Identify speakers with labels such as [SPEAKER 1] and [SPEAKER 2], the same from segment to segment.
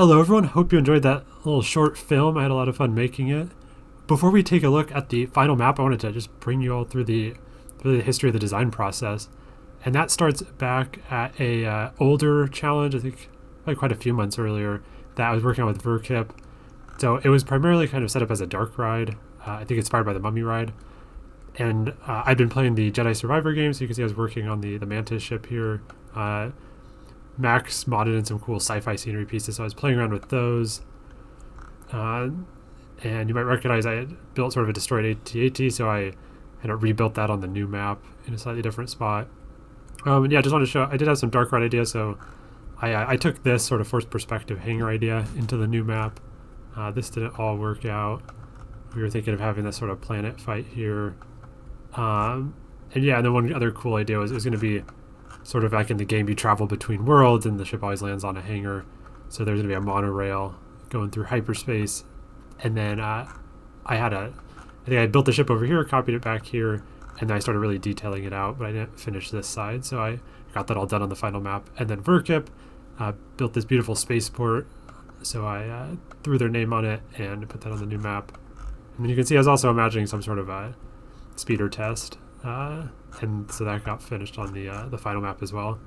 [SPEAKER 1] Hello everyone, hope you enjoyed that little short film. I had a lot of fun making it. Before we take a look at the final map, I wanted to just bring you all through the history of the design process. And that starts back at a older challenge, I think like quite a few months earlier, that I was working on with Verkip. So it was primarily kind of set up as a dark ride, I think inspired by the Mummy ride. And I'd been playing the Jedi Survivor game, so you can see I was working on the Mantis ship here. Max modded in some cool sci-fi scenery pieces, so I was playing around with those. And you might recognize I had built sort of a destroyed AT-AT, so I kind of rebuilt that on the new map in a slightly different spot. And yeah, I just wanted to show, I did have some dark ride ideas, so I took this sort of first perspective hangar idea into the new map. This didn't all work out. We were thinking of having this sort of planet fight here. And yeah, and then one other cool idea was it was going to be sort of like in the game you travel between worlds and the ship always lands on a hangar. So there's going to be a monorail going through hyperspace. And then I think I built the ship over here, copied it back here, and then I started really detailing it out, but I didn't finish this side. So I got that all done on the final map. And then Verkip built this beautiful spaceport. So I threw their name on it and put that on the new map. And then you can see I was also imagining some sort of a speeder test. And so that got finished on the final map as well.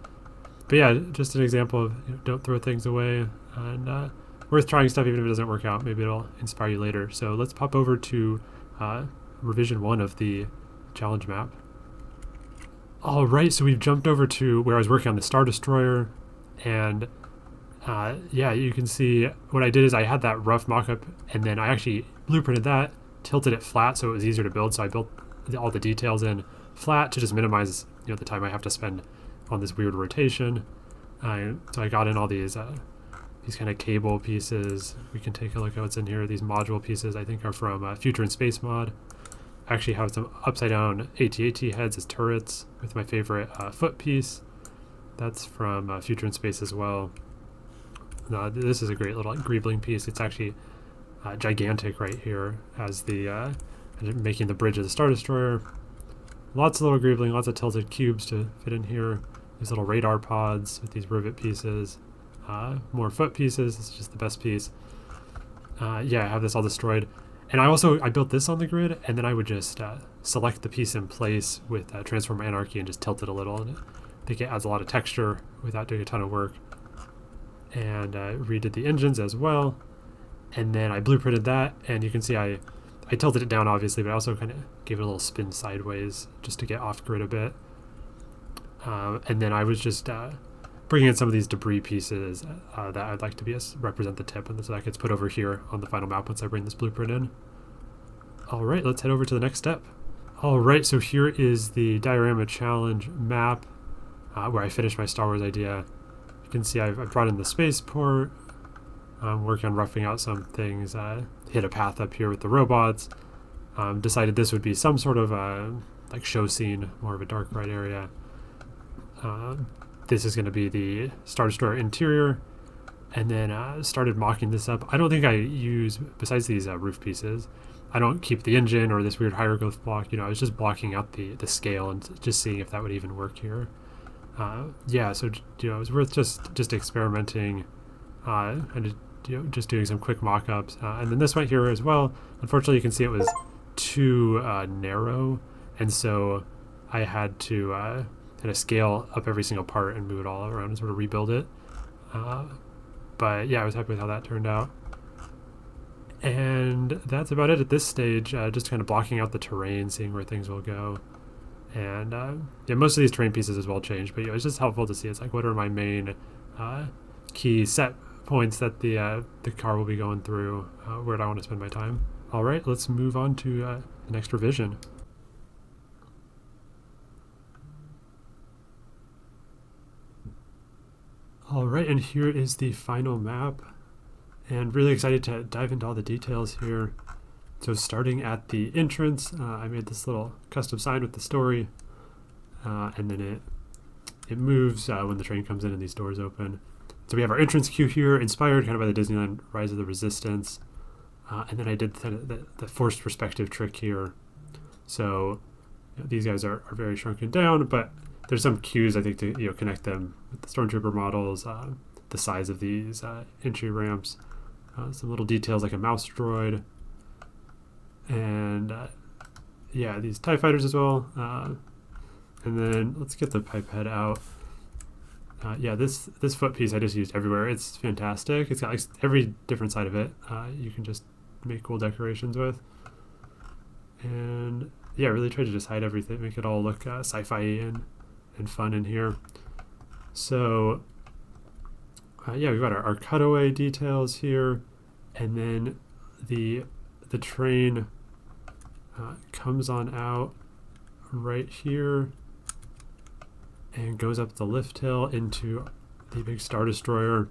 [SPEAKER 1] But yeah, just an example of don't throw things away, and worth trying stuff even if it doesn't work out. Maybe it'll inspire you later. So let's pop over to revision 1 of the challenge map. All right, so we've jumped over to where I was working on the Star Destroyer, and yeah, you can see what I did is I had that rough mock-up, and then I actually blueprinted that, tilted it flat so it was easier to build. So I built all the details in flat to just minimize the time I have to spend on this weird rotation. So I got in all these kind of cable pieces. We can take a look at what's in here. These module pieces I think are from Future in Space mod. I actually have some upside down AT-AT heads as turrets with my favorite foot piece. That's from Future in Space as well. This is a great little greebling piece. It's actually gigantic right here as the making the bridge of the Star Destroyer. Lots of little greebling, lots of tilted cubes to fit in here. These little radar pods with these rivet pieces. More foot pieces. This is just the best piece. Yeah, I have this all destroyed. And I built this on the grid, and then I would just select the piece in place with Transform Anarchy and just tilt it a little. And I think it adds a lot of texture without doing a ton of work. And redid the engines as well. And then I blueprinted that, and you can see I tilted it down obviously, but I also kind of gave it a little spin sideways just to get off grid a bit. And then I was just bringing in some of these debris pieces that I'd like to represent the tip, and so that gets put over here on the final map once I bring this blueprint in. All right, let's head over to the next step. All right, so here is the diorama challenge map where I finished my Star Wars idea. You can see I've brought in the spaceport. I'm working on roughing out some things. Hit a path up here with the robots. Decided this would be some sort of like show scene, more of a dark ride area. This is going to be the Star Destroyer interior, and then started mocking this up. I don't think I use, besides these roof pieces, I don't keep the engine or this weird hieroglyph block. I was just blocking out the scale and just seeing if that would even work here. Yeah, so it was worth just experimenting and just doing some quick mock-ups. And then this went here as well. Unfortunately, you can see it was too narrow, and so I had to kind of scale up every single part and move it all around and sort of rebuild it. But yeah, I was happy with how that turned out. And that's about it at this stage, just kind of blocking out the terrain, seeing where things will go. And yeah, most of these terrain pieces as well changed, but it's just helpful to see. It's like, what are my main key set points that the car will be going through, where do I want to spend my time. All right, let's move on to the next revision. All right, and here is the final map, and really excited to dive into all the details here. So starting at the entrance, I made this little custom sign with the story, and then it moves when the train comes in and these doors open. So we have our entrance queue here, inspired kind of by the Disneyland Rise of the Resistance. And then I did the forced perspective trick here. So these guys are very shrunken down, but there's some cues I think to connect them with the Stormtrooper models. the size of these entry ramps. Some little details like a mouse droid, and yeah, these TIE fighters as well. And then let's get the pipette out. Yeah, this foot piece I just used everywhere. It's fantastic. It's got like every different side of it. You can just make cool decorations with. And yeah, really try to just hide everything, make it all look sci-fi and fun in here. So yeah, we've got our cutaway details here, and then the train comes on out right here and goes up the lift hill into the big Star Destroyer.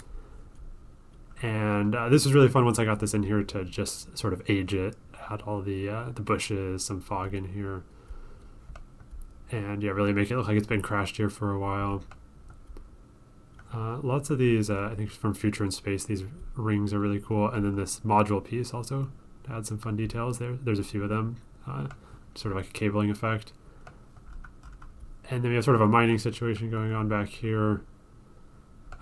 [SPEAKER 1] And this was really fun once I got this in here to just sort of age it, add all the bushes, some fog in here, and yeah, really make it look like it's been crashed here for a while. Lots of these, I think from Future in Space, these rings are really cool. And then this module piece also to add some fun details there. There's a few of them, sort of like a cabling effect. And then we have sort of a mining situation going on back here.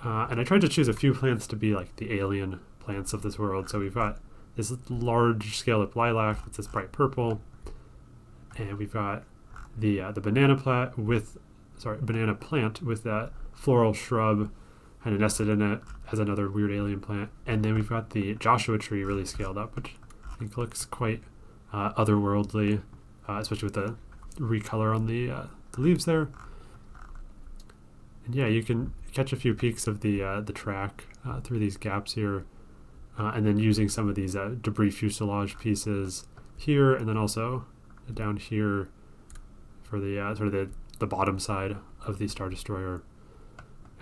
[SPEAKER 1] And I tried to choose a few plants to be like the alien plants of this world. So we've got this large scallop lilac that's this bright purple. And we've got the banana plant with that floral shrub kind of nested in it as another weird alien plant. And then we've got the Joshua tree really scaled up, which I think looks quite otherworldly, especially with the recolor on the leaves there. And yeah, you can catch a few peeks of the track through these gaps here, and then using some of these debris fuselage pieces here, and then also down here for the sort of the bottom side of the Star Destroyer,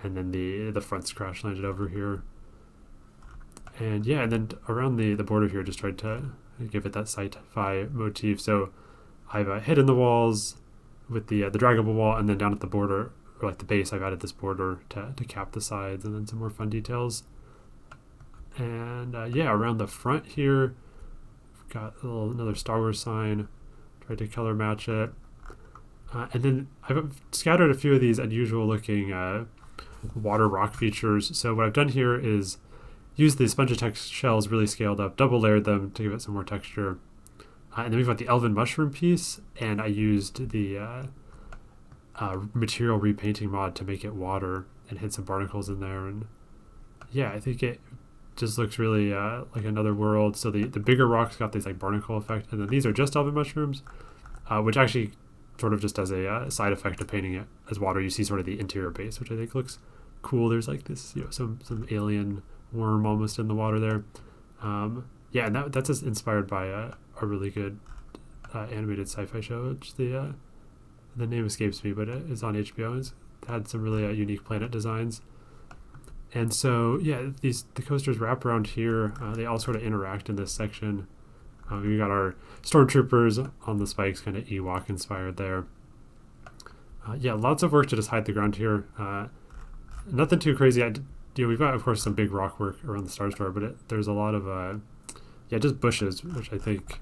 [SPEAKER 1] and then the front's crash landed over here. And yeah, and then around the border here, just tried to give it that sci-fi motif. So I've hidden the walls with the draggable wall, and then down at the border, or like the base, I've added this border to cap the sides, and then some more fun details. And yeah, around the front here, we've got another Star Wars sign. Tried to color match it. And then I've scattered a few of these unusual looking water rock features. So what I've done here is use the Sponge-Text shells really scaled up, double layered them to give it some more texture. And then we've got the elven mushroom piece, and I used the material repainting mod to make it water and hid some barnacles in there. And yeah, I think it just looks really like another world. So the bigger rocks got this like barnacle effect, and then these are just elven mushrooms, which actually sort of just as a side effect of painting it as water, you see sort of the interior base, which I think looks cool. There's like this, some alien worm almost in the water there. Yeah, and that's just inspired by a really good animated sci-fi show, which the name escapes me, but it is on HBO. It's had some really unique planet designs. And so yeah, the coasters wrap around here. They all sort of interact in this section. We got our stormtroopers on the spikes, kind of Ewok inspired there. Yeah, lots of work to just hide the ground here. Nothing too crazy. We've got, of course, some big rock work around the Star Destroyer, but there's a lot of just bushes, which I think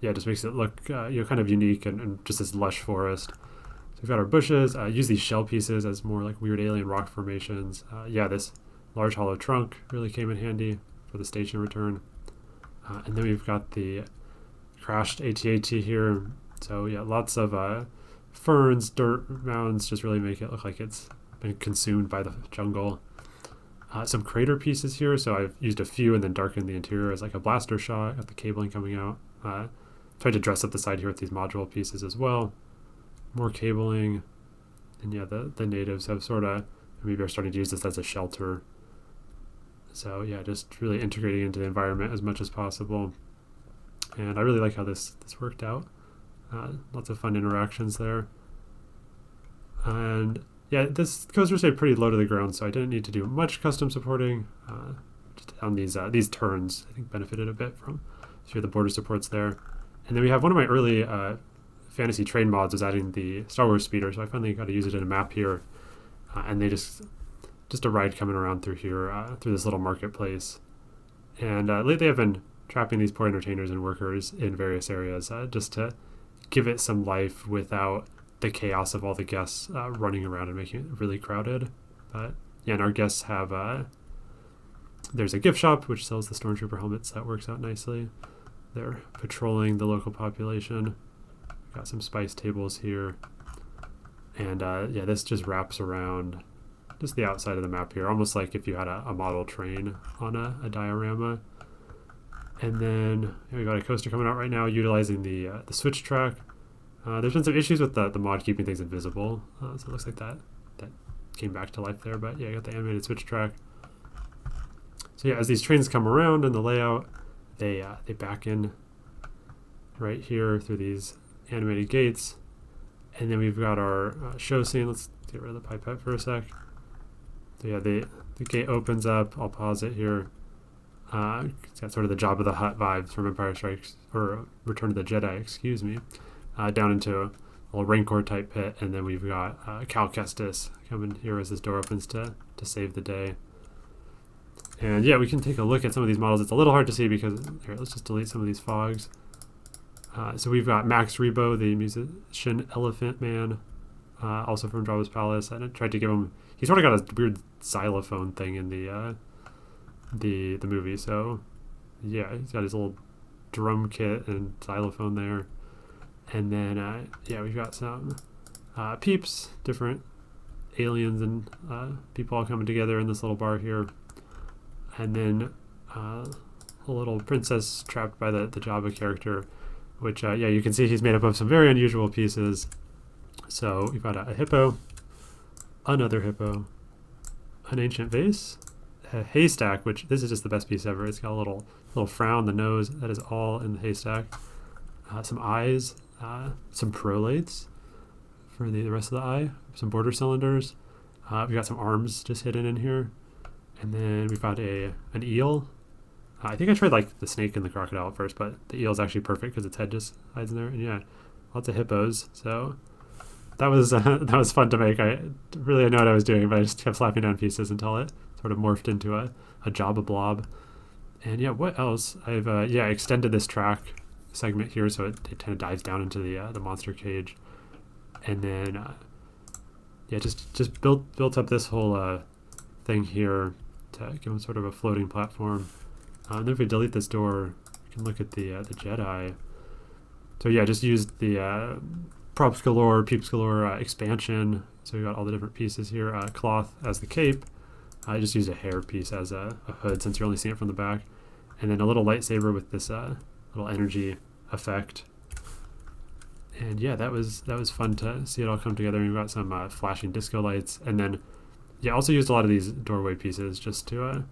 [SPEAKER 1] just makes it look kind of unique and just this lush forest. So we've got our bushes. Use these shell pieces as more like weird alien rock formations. This large hollow trunk really came in handy for the station return. And then we've got the crashed AT-AT here. So yeah, lots of ferns, dirt mounds, just really make it look like it's been consumed by the jungle. Some crater pieces here, so I've used a few and then darkened the interior as like a blaster shot. Got the cabling coming out. Tried to dress up the side here with these module pieces as well. More cabling. And yeah, the natives have sort of, maybe are starting to use this as a shelter. So yeah, just really integrating into the environment as much as possible. And I really like how this worked out. Lots of fun interactions there. And yeah, this coaster stayed pretty low to the ground, so I didn't need to do much custom supporting. Just on these turns, I think benefited a bit from a few of the border supports there. And then we have one of my early fantasy train mods was adding the Star Wars speeder, so I finally got to use it in a map here. And they just a ride coming around through here, through this little marketplace. And lately I've been trapping these poor entertainers and workers in various areas just to give it some life without the chaos of all the guests running around and making it really crowded. But yeah, and our guests have there's a gift shop which sells the stormtrooper helmets. That works out nicely. They're patrolling the local population. Got some spice tables here. And yeah, this just wraps around just the outside of the map here, almost like if you had a model train on a diorama. And then we got a coaster coming out right now utilizing the switch track. There's been some issues with the mod keeping things invisible, so it looks like that came back to life there. But yeah, you got the animated switch track. So yeah, as these trains come around in the layout, they back in right here through these animated gates. And then we've got our show scene. Let's get rid of the pipette for a sec. So yeah, the gate opens up. I'll pause it here. It's got sort of the Jabba the Hutt vibes from Empire Strikes, or Return of the Jedi, excuse me, down into a little Rancor type pit. And then we've got Cal Kestis coming here as this door opens to save the day. And yeah, we can take a look at some of these models. It's a little hard to see because, here, let's just delete some of these fogs. So we've got Max Rebo, the musician Elephant Man, also from Jabba's Palace. And I tried to give him, he sort of got a weird xylophone thing in the movie. So yeah, he's got his little drum kit and xylophone there. And then yeah, we've got some peeps, different aliens and people all coming together in this little bar here. And then a little princess trapped by the Jabba character, which yeah, you can see he's made up of some very unusual pieces. So we've got a hippo, another hippo, an ancient vase, a haystack, which this is just the best piece ever. It's got a little frown, the nose, that is all in the haystack. Some eyes, some prolates for the rest of the eye, some border cylinders. We've got some arms just hidden in here. And then we've got an eel. I think I tried like the snake and the crocodile at first, but the eel is actually perfect because its head just hides in there. And yeah, lots of hippos. So that was fun to make. I really didn't know what I was doing, but I just kept slapping down pieces until it sort of morphed into a Jabba blob. And yeah, what else? I've yeah, extended this track segment here so it kind of dives down into the monster cage. And then yeah, just built up this whole thing here to give them sort of a floating platform. And then if we delete this door, we can look at the Jedi. So yeah, just used the props galore, peeps galore expansion. So we got all the different pieces here. Cloth as the cape. I just used a hair piece as a hood since you're only seeing it from the back. And then a little lightsaber with this little energy effect. And yeah, that was fun to see it all come together. And we've got some flashing disco lights. And then yeah, also used a lot of these doorway pieces just to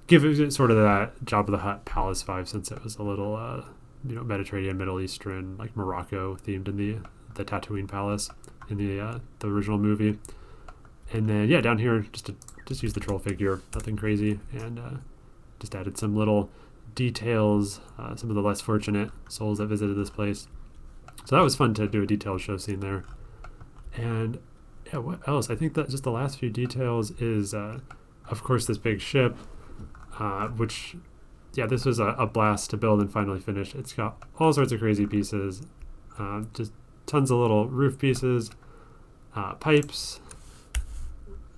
[SPEAKER 1] give it sort of that Jabba the Hutt palace vibe, since it was a little Mediterranean, Middle Eastern, like Morocco themed in the Tatooine palace in the original movie. And then yeah, down here just use the troll figure, nothing crazy, and just added some little details, some of the less fortunate souls that visited this place. So that was fun to do a detailed show scene there. And yeah, what else? I think that just the last few details is, of course, this big ship, which, yeah, this was a blast to build and finally finish. It's got all sorts of crazy pieces, just tons of little roof pieces, pipes,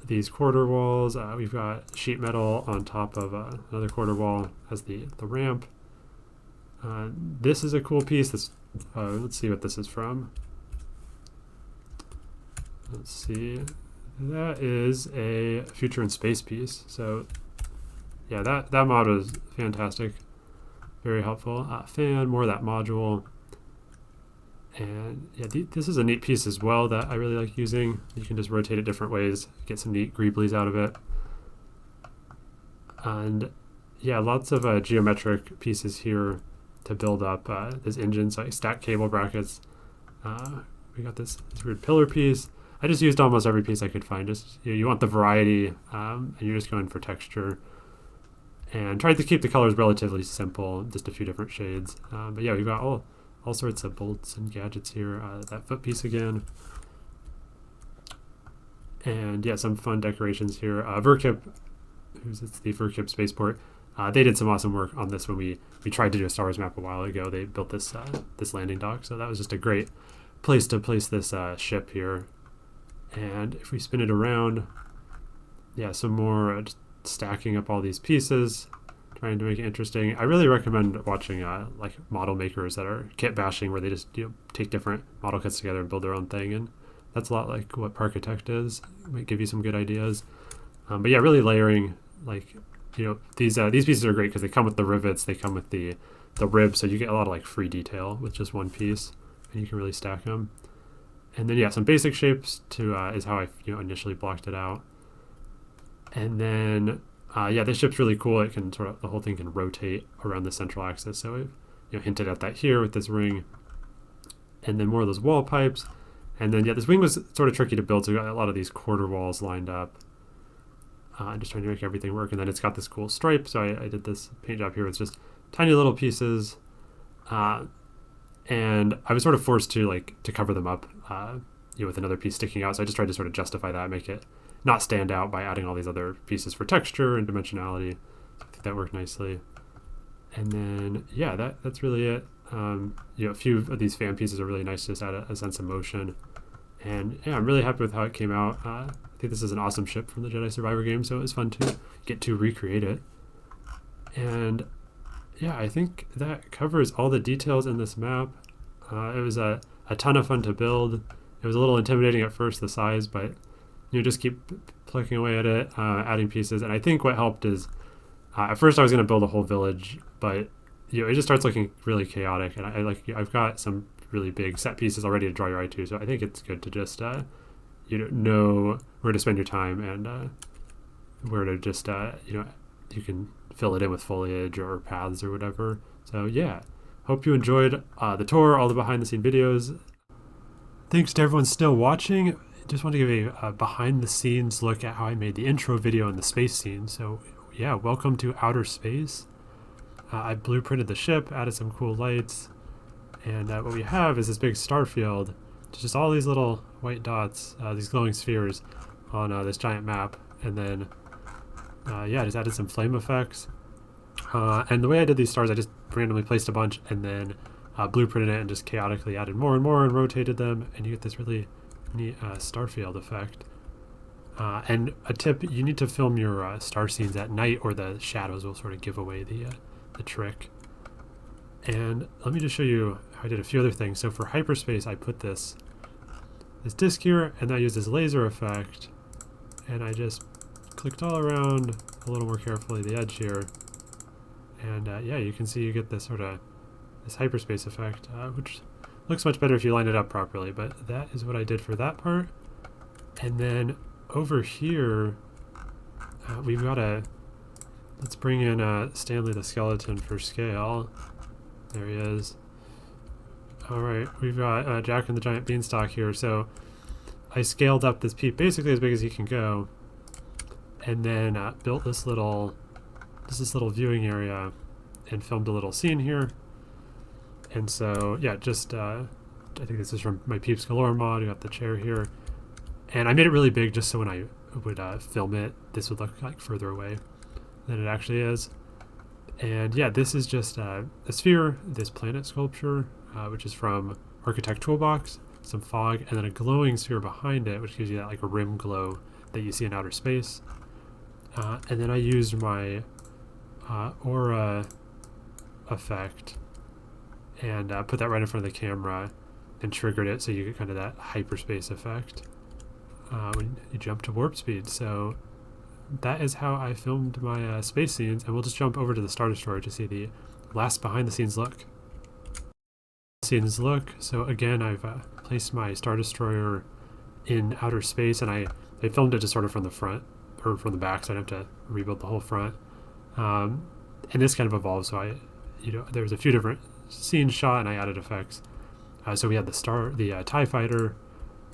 [SPEAKER 1] these quarter walls. We've got sheet metal on top of another quarter wall as the ramp. This is a cool piece. This let's see what this is from. Let's see. That is a future in space piece. So yeah, that mod was fantastic. Very helpful. Fan, more of that module. And yeah, this is a neat piece as well that I really like using. You can just rotate it different ways, get some neat greeblies out of it. And yeah, lots of geometric pieces here to build up this engine. So I stack cable brackets. We got this weird pillar piece. I just used almost every piece I could find. Just you want the variety, and you're just going for texture. And tried to keep the colors relatively simple, just a few different shades. But yeah, we've got all sorts of bolts and gadgets here. That foot piece again. And yeah, some fun decorations here. Verkip, it's the Verkip spaceport. They did some awesome work on this when we tried to do a Star Wars map a while ago. They built this landing dock, so that was just a great place to place this ship here. And if we spin it around, yeah, some more just stacking up all these pieces, trying to make it interesting. I really recommend watching like model makers that are kit bashing, where they just take different model kits together and build their own thing, and that's a lot like what Parkitect is. It might give you some good ideas. But yeah, really layering, like these pieces are great because they come with the rivets, they come with the ribs, so you get a lot of like free detail with just one piece, and you can really stack them. And then yeah, some basic shapes to is how I initially blocked it out. And then yeah, this ship's really cool. It can the whole thing can rotate around the central axis. So I've hinted at that here with this ring, and then more of those wall pipes. And then yeah, this wing was sort of tricky to build, so we got a lot of these quarter walls lined up. Just trying to make everything work. And then it's got this cool stripe. So I did this paint job here with just tiny little pieces. And I was sort of forced to cover them up with another piece sticking out. So I just tried to sort of justify that, make it not stand out by adding all these other pieces for texture and dimensionality. So I think that worked nicely. And then yeah, that's really it. A few of these fan pieces are really nice to just add a sense of motion. And yeah, I'm really happy with how it came out. I think this is an awesome ship from the Jedi Survivor game, so it was fun to get to recreate it. And yeah, I think that covers all the details in this map. It was a ton of fun to build. It was a little intimidating at first, the size, but just keep plucking away at it, adding pieces. And I think what helped is at first I was going to build a whole village, but it just starts looking really chaotic. And I've got some really big set pieces already to draw your eye to, so I think it's good to just know where to spend your time and where to just you can fill it in with foliage or paths or whatever. So yeah, hope you enjoyed the tour, all the behind the scene videos. Thanks to everyone still watching. Just want to give a behind the scenes look at how I made the intro video and the space scene. So yeah, welcome to outer space. I blueprinted the ship, added some cool lights, and what we have is this big star field. It's just all these little white dots, these glowing spheres on this giant map. And then yeah, just added some flame effects. And the way I did these stars, I just randomly placed a bunch and then blueprinted it and just chaotically added more and more and rotated them, and you get this really neat star field effect. And a tip, you need to film your star scenes at night, or the shadows will sort of give away the trick. And let me just show you how I did a few other things. So for hyperspace, I put this disc here, and I used this laser effect, and I just clicked all around a little more carefully the edge here. And yeah, you can see you get this sort of this hyperspace effect, which looks much better if you line it up properly. But that is what I did for that part. And then over here, we've got let's bring in Stanley the skeleton for scale. There he is. All right, we've got Jack and the Giant Beanstalk here. So I scaled up this peep basically as big as he can go, and then built this little viewing area and filmed a little scene here. And so yeah, just I think this is from my Peeps Galore mod. I got the chair here, and I made it really big just so when I would film it, this would look like further away than it actually is. And yeah, this is just a sphere, this planet sculpture, which is from Parkitect Toolbox, some fog, and then a glowing sphere behind it, which gives you that like a rim glow that you see in outer space. And then I used my aura effect and put that right in front of the camera and triggered it, so you get kind of that hyperspace effect when you jump to warp speed. So that is how I filmed my space scenes, and we'll just jump over to the Star Destroyer to see the last behind the scenes look. So again, I've placed my Star Destroyer in outer space, and I filmed it just sort of from the front or from the back, so I don't have to rebuild the whole front. And this kind of evolved, so there was a few different scenes shot, and I added effects. So we had the TIE Fighter.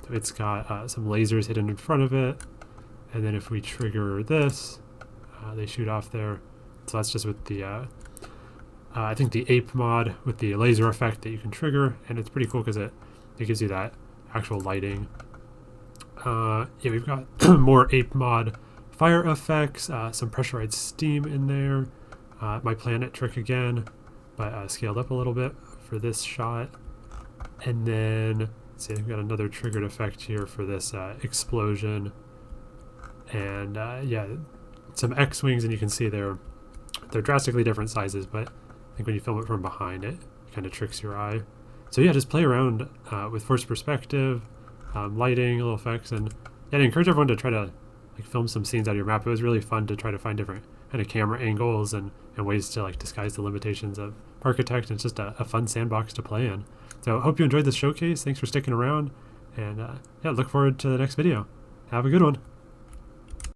[SPEAKER 1] So it's got some lasers hidden in front of it, and then if we trigger this, they shoot off there. So that's just with the I think the ape mod with the laser effect that you can trigger, and it's pretty cool because it gives you that actual lighting. Yeah, we've got more ape mod fire effects, some pressurized steam in there, my planet trick again, but scaled up a little bit for this shot. And then let's see, we've got another triggered effect here for this explosion. And yeah, some X-wings, and you can see they're drastically different sizes, but I think when you film it from behind, it kind of tricks your eye. So yeah, just play around with forced perspective, lighting, little effects, and yeah, I encourage everyone to try to like film some scenes out of your map. It was really fun to try to find different kind of camera angles and ways to like disguise the limitations of Parkitect. And it's just a fun sandbox to play in. So I hope you enjoyed this showcase. Thanks for sticking around, and yeah, look forward to the next video. Have a good one.